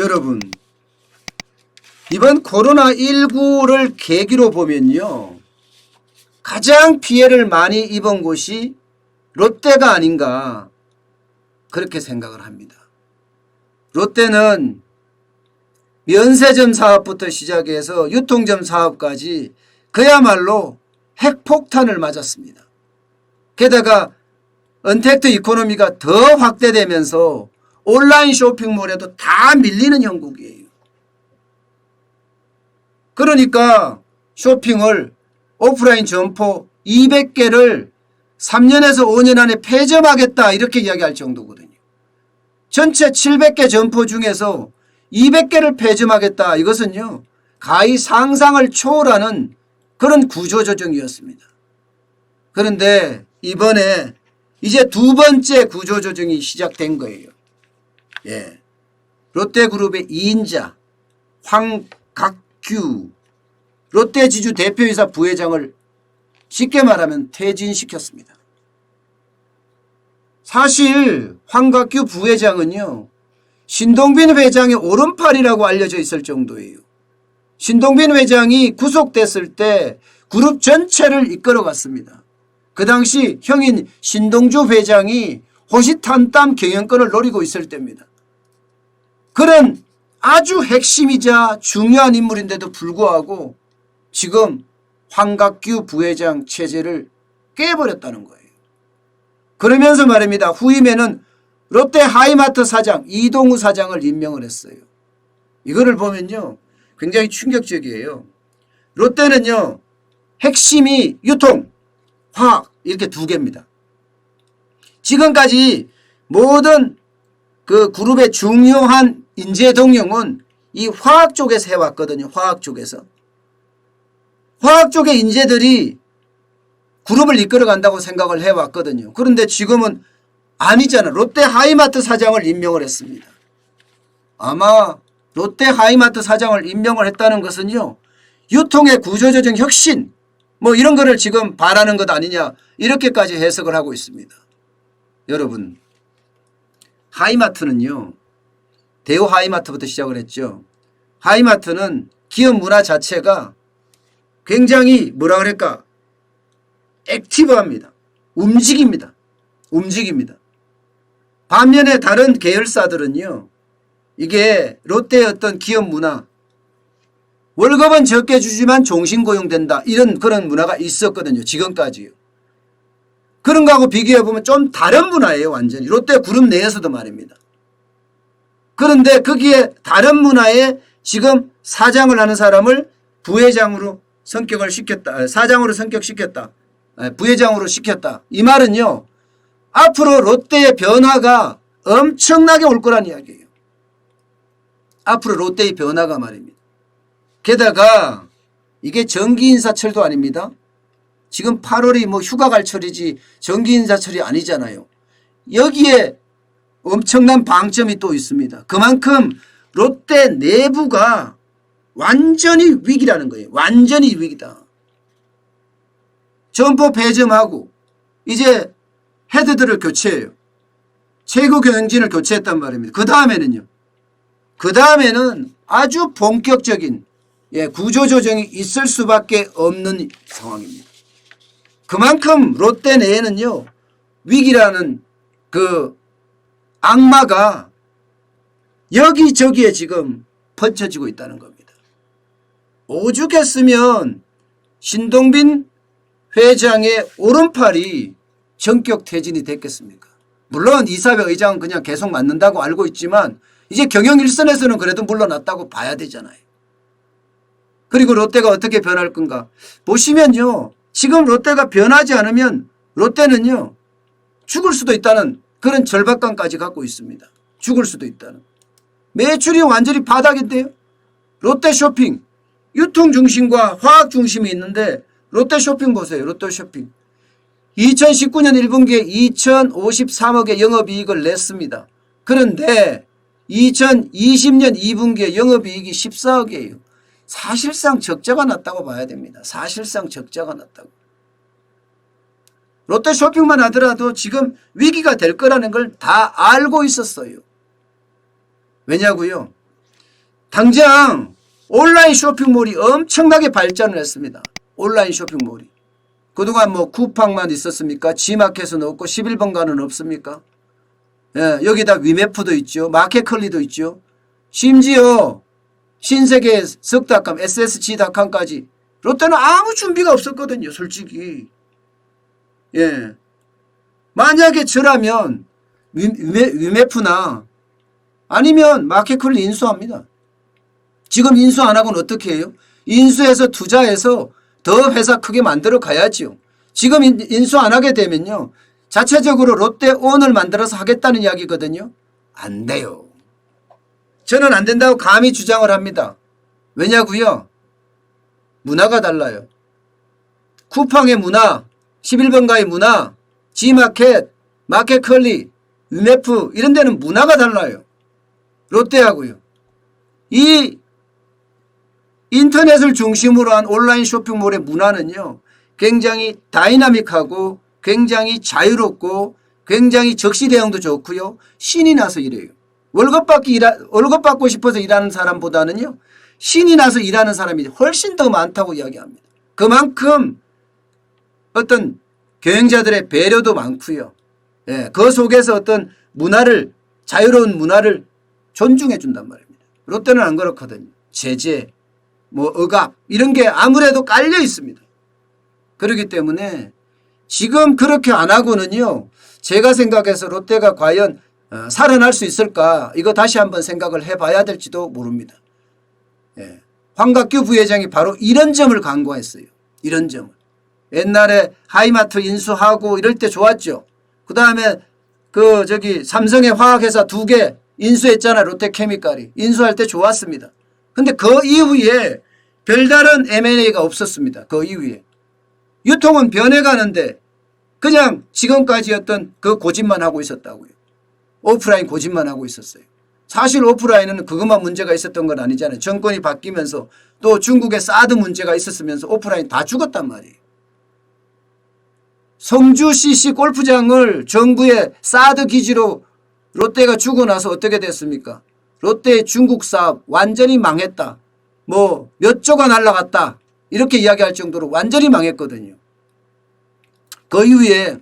여러분, 이번 코로나19를 계기로 보면요, 가장 피해를 많이 입은 곳이 롯데가 아닌가 그렇게 생각을 합니다. 롯데는 면세점 사업부터 시작해서 유통점 사업까지 그야말로 핵폭탄을 맞았습니다. 게다가 언택트 이코노미가 더 확대되면서 온라인 쇼핑몰에도 다 밀리는 형국이에요. 그러니까 쇼핑을 오프라인 점포 200개를 3년에서 5년 안에 폐점하겠다 이렇게 이야기할 정도거든요. 전체 700개 점포 중에서 200개를 폐점하겠다. 이것은요, 가히 상상을 초월하는 그런 구조조정이었습니다. 그런데 이번에 이제 두 번째 구조조정이 시작된 거예요. 예. 롯데그룹의 2인자 황각규 롯데지주 대표이사 부회장을 쉽게 말하면 퇴진시켰습니다. 사실 황각규 부회장은요, 신동빈 회장의 오른팔이라고 알려져 있을 정도예요. 신동빈 회장이 구속됐을 때 그룹 전체를 이끌어갔습니다. 그 당시 형인 신동주 회장이 호시탄땀 경영권을 노리고 있을 때입니다. 그런 아주 핵심이자 중요한 인물인데도 불구하고 지금 황각규 부회장 체제를 깨버렸다는 거예요. 그러면서 말입니다. 후임에는 롯데 하이마트 사장 이동우 사장을 임명을 했어요. 이거를 보면요, 굉장히 충격적이에요. 롯데는요, 핵심이 유통, 화학 이렇게 두 개입니다. 지금까지 모든 그 그룹의 중요한 인재 동용은 이 화학 쪽에서 해왔거든요. 화학 쪽에서. 화학 쪽의 인재들이 그룹을 이끌어간다고 생각을 해왔거든요. 그런데 지금은 아니잖아. 롯데 하이마트 사장을 임명을 했습니다. 아마 롯데 하이마트 사장을 임명을 했다는 것은요, 유통의 구조조정 혁신 뭐 이런 거를 지금 바라는 것 아니냐 이렇게까지 해석을 하고 있습니다. 여러분, 하이마트는요, 대우 하이마트부터 시작을 했죠. 하이마트는 기업 문화 자체가 굉장히 뭐라 그럴까, 액티브합니다. 움직입니다. 반면에 다른 계열사들은요, 이게 롯데의 어떤 기업 문화, 월급은 적게 주지만 종신고용된다 이런 그런 문화가 있었거든요. 지금까지요. 그런 거하고 비교해보면 좀 다른 문화예요. 완전히 롯데 그룹 내에서도 말입니다. 그런데 거기에 다른 문화에 지금 사장을 하는 사람을 부회장으로 성격을 시켰다. 사장으로 성격시켰다. 부회장으로 시켰다. 이 말은요, 앞으로 롯데의 변화가 엄청나게 올 거란 이야기예요. 앞으로 롯데의 변화가 말입니다. 게다가 이게 정기인사철도 아닙니다. 지금 8월이 뭐 휴가 갈 철이지 정기인사철이 아니잖아요. 여기에 엄청난 방점이 또 있습니다. 그만큼 롯데 내부가 완전히 위기라는 거예요. 완전히 위기다. 점포 폐점하고 이제 헤드들을 교체해요. 최고 경영진을 교체했단 말입니다. 그 다음에는 아주 본격적인 구조조정이 있을 수밖에 없는 상황입니다. 그만큼 롯데 내에는요, 위기라는 그 악마가 여기저기에 지금 퍼쳐지고 있다는 겁니다. 오죽했으면 신동빈 회장의 오른팔이 전격 퇴진이 됐겠습니까? 물론 이사회 의장은 그냥 계속 맡는다고 알고 있지만 이제 경영 일선에서는 그래도 물러났다고 봐야 되잖아요. 그리고 롯데가 어떻게 변할 건가? 보시면요, 지금 롯데가 변하지 않으면 롯데는요, 죽을 수도 있다는 그런 절박감까지 갖고 있습니다. 죽을 수도 있다는. 매출이 완전히 바닥인데요. 롯데 쇼핑, 유통 중심과 화학 중심이 있는데 롯데 쇼핑 보세요. 롯데 쇼핑. 2019년 1분기에 2053억의 영업이익을 냈습니다. 그런데 2020년 2분기에 영업이익이 14억이에요. 사실상 적자가 났다고 봐야 됩니다. 사실상 적자가 났다고. 롯데 쇼핑만 하더라도 지금 위기가 될 거라는 걸 다 알고 있었어요. 왜냐고요? 당장 온라인 쇼핑몰이 엄청나게 발전을 했습니다. 온라인 쇼핑몰이. 그동안 뭐 쿠팡만 있었습니까? G마켓은 없고 11번가는 없습니까? 예, 여기다 위메프도 있죠. 마켓컬리도 있죠. 심지어 신세계 석닷컴, SSG닷컴까지 롯데는 아무 준비가 없었거든요. 솔직히. 예. 만약에 저라면 위메프나 아니면 마켓컬리 인수합니다. 지금 인수 안 하고는 어떻게 해요? 인수해서 투자해서 더 회사 크게 만들어 가야지요. 지금 인수 안 하게 되면요. 자체적으로 롯데온을 만들어서 하겠다는 이야기거든요. 안 돼요. 저는 안 된다고 감히 주장을 합니다. 왜냐고요? 문화가 달라요. 쿠팡의 문화, 11번가의 문화, G마켓, 마켓컬리, 위메프 이런 데는 문화가 달라요. 롯데하고요. 이 인터넷을 중심으로 한 온라인 쇼핑몰의 문화는요. 굉장히 다이나믹하고 굉장히 자유롭고 굉장히 적시 대응도 좋고요. 신이 나서 일해요. 월급 받고 싶어서 일하는 사람보다는요. 신이 나서 일하는 사람이 훨씬 더 많다고 이야기합니다. 그만큼 어떤 경영자들의 배려도 많고요. 예, 그 속에서 어떤 문화를 자유로운 문화를 존중해 준단 말입니다. 롯데는 안 그렇거든요. 제재, 뭐 억압 이런 게 아무래도 깔려 있습니다. 그렇기 때문에 지금 그렇게 안 하고는요. 제가 생각해서 롯데가 과연 살아날 수 있을까 이거 다시 한번 생각을 해봐야 될지도 모릅니다. 예. 황갑규 부회장이 바로 이런 점을 강조했어요. 이런 점을. 옛날에 하이마트 인수하고 이럴 때 좋았죠. 그 다음에 삼성의 화학회사 2개 인수했잖아요. 롯데케미칼이. 인수할 때 좋았습니다. 근데 그 이후에 별다른 M&A가 없었습니다. 그 이후에. 유통은 변해가는데 그냥 지금까지였던 그 고집만 하고 있었다고요. 오프라인 고집만 하고 있었어요. 사실 오프라인은 그것만 문제가 있었던 건 아니잖아요. 정권이 바뀌면서 또 중국의 사드 문제가 있었으면서 오프라인 다 죽었단 말이에요. 성주 CC 골프장을 정부의 사드 기지로 롯데가 주고 나서 어떻게 됐습니까? 롯데의 중국 사업 완전히 망했다. 뭐 몇 조가 날라갔다. 이렇게 이야기할 정도로 완전히 망했거든요. 그 이후에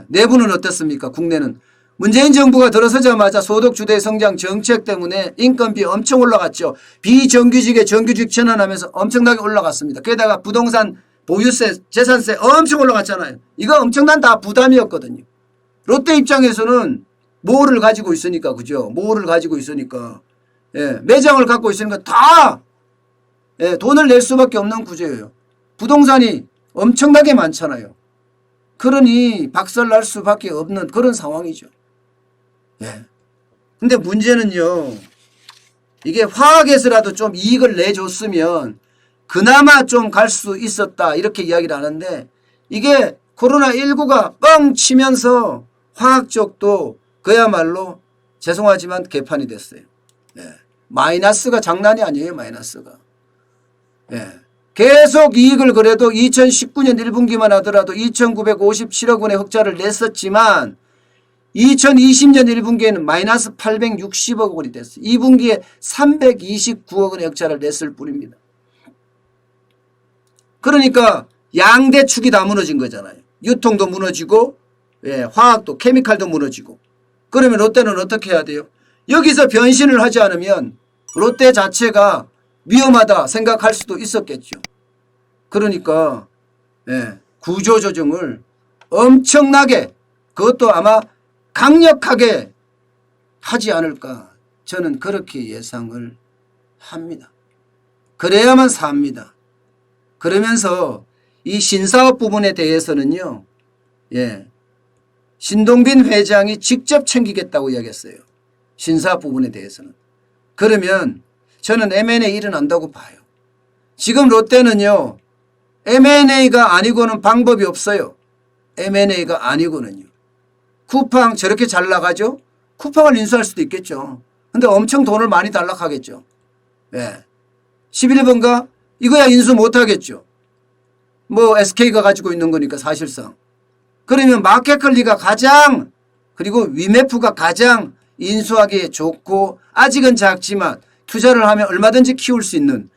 내부는 어떻습니까? 국내는. 문재인 정부가 들어서자마자 소득주도의 성장 정책 때문에 인건비 엄청 올라갔죠. 비정규직에 정규직 전환하면서 엄청나게 올라갔습니다. 게다가 부동산 보유세, 재산세 엄청 올라갔잖아요. 이거 엄청난 다 부담이었거든요. 롯데 입장에서는 모를 가지고 있으니까 그죠. 모를 가지고 있으니까 매장을 갖고 있으니까 다 돈을 낼 수밖에 없는 구조예요. 부동산이 엄청나게 많잖아요. 그러니 박살날 수밖에 없는 그런 상황이죠. 근데 문제는요. 이게 화학에서라도 좀 이익을 내줬으면 그나마 좀 갈 수 있었다 이렇게 이야기를 하는데 이게 코로나19가 뻥 치면서 화학 쪽도 그야말로 죄송하지만 개판이 됐어요. 마이너스가 장난이 아니에요. 마이너스가. 계속 이익을 그래도 2019년 1분기만 하더라도 2,957억 원의 흑자를 냈었지만 2020년 1분기에는 마이너스 860억 원이 됐어요. 2분기에 329억 원의 흑자를 냈을 뿐입니다. 그러니까 양대축이 다 무너진 거잖아요. 유통도 무너지고 화학도 케미칼도 무너지고. 그러면 롯데는 어떻게 해야 돼요? 여기서 변신을 하지 않으면 롯데 자체가 위험하다 생각할 수도 있었겠죠. 그러니까 구조조정을 엄청나게 그것도 아마 강력하게 하지 않을까 저는 그렇게 예상을 합니다. 그래야만 삽니다. 그러면서 이 신사업 부분에 대해서는요. 신동빈 회장이 직접 챙기겠다고 이야기했어요. 신사업 부분에 대해서는. 그러면 저는 M&A 일어난다고 봐요. 지금 롯데는요. M&A가 아니고는 방법이 없어요. M&A가 아니고는요. 쿠팡 저렇게 잘 나가죠? 쿠팡을 인수할 수도 있겠죠. 근데 엄청 돈을 많이 달락하겠죠. 11번가 이거야 인수 못하겠죠. 뭐 SK가 가지고 있는 거니까 사실상. 그러면 마켓컬리가 가장 그리고 위메프가 가장 인수하기에 좋고 아직은 작지만 투자를 하면 얼마든지 키울 수 있는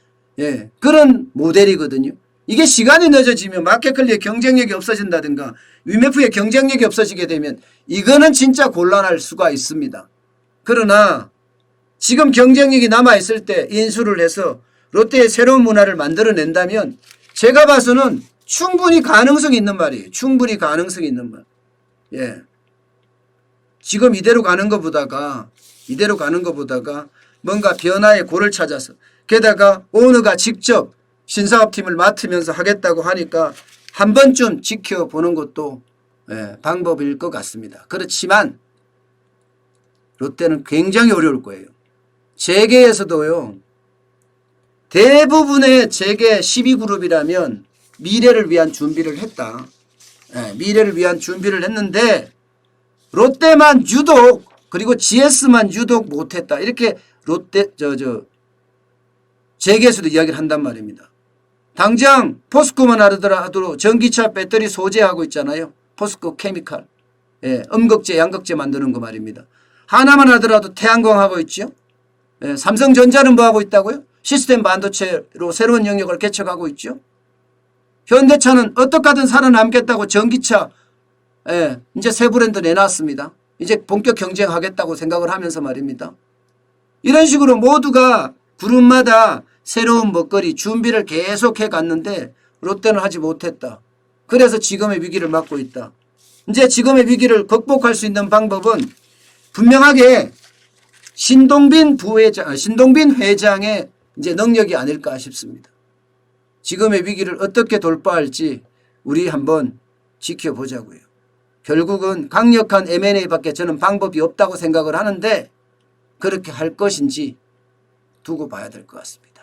그런 모델이거든요. 이게 시간이 늦어지면 마켓컬리의 경쟁력이 없어진다든가 위메프의 경쟁력이 없어지게 되면 이거는 진짜 곤란할 수가 있습니다. 그러나 지금 경쟁력이 남아있을 때 인수를 해서 롯데의 새로운 문화를 만들어낸다면 제가 봐서는 충분히 가능성이 있는 말이에요. 충분히 가능성이 있는 말. 지금 이대로 가는 것보다가 뭔가 변화의 골을 찾아서 게다가 오너가 직접 신사업팀을 맡으면서 하겠다고 하니까 한 번쯤 지켜보는 것도 방법일 것 같습니다. 그렇지만 롯데는 굉장히 어려울 거예요. 재계에서도요. 대부분의 재계 12그룹이라면 미래를 위한 준비를 했다. 미래를 위한 준비를 했는데 롯데만 유독 그리고 GS만 유독 못했다. 이렇게 롯데 재계에서도 이야기를 한단 말입니다. 당장 포스코만 하더라도 전기차 배터리 소재하고 있잖아요. 포스코 케미칼. 음극재 양극재 만드는 거 말입니다. 하나만 하더라도 태양광 하고 있죠. 삼성전자는 뭐 하고 있다고요? 시스템 반도체로 새로운 영역을 개척하고 있죠. 현대차는 어떻게 하든 살아남겠다고 전기차 이제 새 브랜드 내놨습니다. 이제 본격 경쟁하겠다고 생각을 하면서 말입니다. 이런 식으로 모두가 그룹마다 새로운 먹거리 준비를 계속해 갔는데 롯데는 하지 못했다. 그래서 지금의 위기를 맞고 있다. 이제 지금의 위기를 극복할 수 있는 방법은 분명하게 신동빈 회장의 이제 능력이 아닐까 싶습니다. 지금의 위기를 어떻게 돌파할지 우리 한번 지켜보자고요. 결국은 강력한 M&A밖에 저는 방법이 없다고 생각을 하는데 그렇게 할 것인지 두고 봐야 될 것 같습니다.